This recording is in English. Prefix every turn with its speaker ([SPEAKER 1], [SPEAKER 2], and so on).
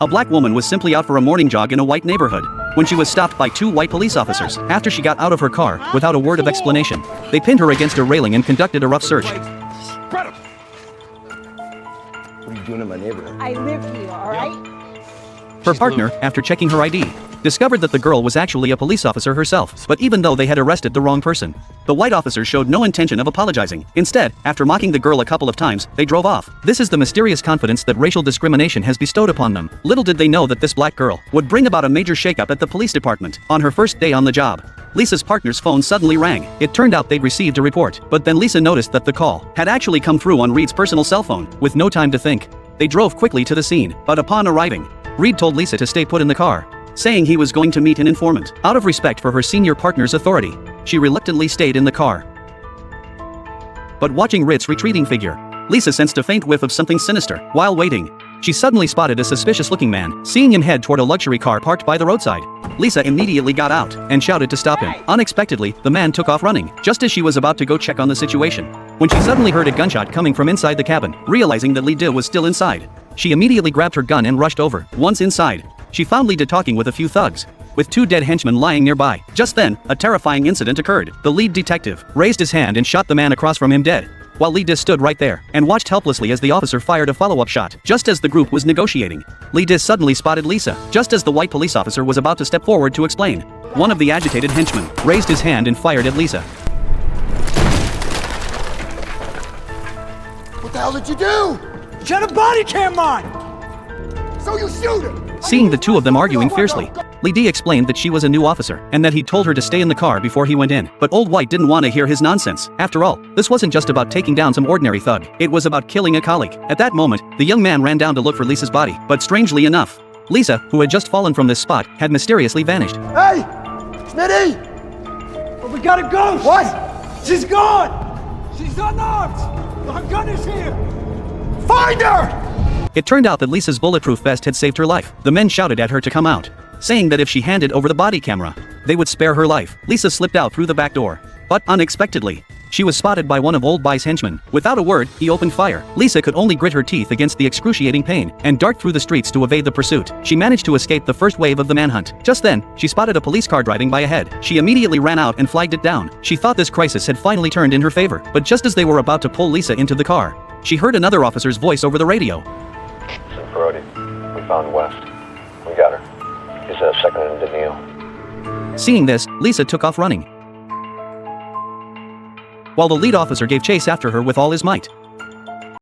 [SPEAKER 1] A black woman was simply out for a morning jog in a white neighborhood when she was stopped by two white police officers after she got out of her car without a word of explanation. They pinned her against a railing and conducted a rough search.
[SPEAKER 2] Spread 'em.
[SPEAKER 3] What are you doing in my neighborhood?
[SPEAKER 4] I live here, all right?
[SPEAKER 1] Her partner, after checking her ID, discovered that the girl was actually a police officer herself, but even though they had arrested the wrong person, the white officers showed no intention of apologizing. Instead, after mocking the girl a couple of times, they drove off. This is the mysterious confidence that racial discrimination has bestowed upon them. Little did they know that this black girl would bring about a major shakeup at the police department on her first day on the job. Lisa's partner's phone suddenly rang. It turned out they'd received a report, but then Lisa noticed that the call had actually come through on Reed's personal cell phone. With no time to think, they drove quickly to the scene, but upon arriving, Reed told Lisa to stay put in the car, saying he was going to meet an informant. Out of respect for her senior partner's authority, she reluctantly stayed in the car. But watching Reed's retreating figure, Lisa sensed a faint whiff of something sinister. While waiting, she suddenly spotted a suspicious-looking man, seeing him head toward a luxury car parked by the roadside. Lisa immediately got out and shouted to stop him. Unexpectedly, the man took off running, just as she was about to go check on the situation, when she suddenly heard a gunshot coming from inside the cabin. Realizing that Lee was still inside, she immediately grabbed her gun and rushed over. Once inside, she found Lee talking with a few thugs, with two dead henchmen lying nearby. Just then, a terrifying incident occurred. The lead detective raised his hand and shot the man across from him dead, while Lee stood right there and watched helplessly as the officer fired a follow-up shot. Just as the group was negotiating, Lee suddenly spotted Lisa. Just as the white police officer was about to step forward to explain, one of the agitated henchmen raised his hand and fired at Lisa.
[SPEAKER 3] What the hell did you do?
[SPEAKER 2] Shut a body cam on!
[SPEAKER 3] So you shoot him!
[SPEAKER 1] Seeing the two of them arguing fiercely, Lee explained that she was a new officer and that he told her to stay in the car before he went in. But Old White didn't want to hear his nonsense. After all, this wasn't just about taking down some ordinary thug. It was about killing a colleague. At that moment, the young man ran down to look for Lisa's body. But strangely enough, Lisa, who had just fallen from this spot, had mysteriously vanished.
[SPEAKER 3] Hey! Smitty!
[SPEAKER 2] But we gotta go!
[SPEAKER 3] What?
[SPEAKER 2] She's gone! She's unarmed! Our gun is here!
[SPEAKER 3] Find her!
[SPEAKER 1] It turned out that Lisa's bulletproof vest had saved her life. The men shouted at her to come out, saying that if she handed over the body camera, they would spare her life. Lisa slipped out through the back door, but unexpectedly, she was spotted by one of Old Buy's henchmen. Without a word, he opened fire. Lisa could only grit her teeth against the excruciating pain and dart through the streets to evade the pursuit. She managed to escape the first wave of the manhunt. Just then, she spotted a police car driving by ahead. She immediately ran out and flagged it down. She thought this crisis had finally turned in her favor, but just as they were about to pull Lisa into the car, she heard another officer's voice over the radio.
[SPEAKER 5] Brody, we found West. We got her. He's second in Daniil.
[SPEAKER 1] Seeing this, Lisa took off running, while the lead officer gave chase after her with all his might.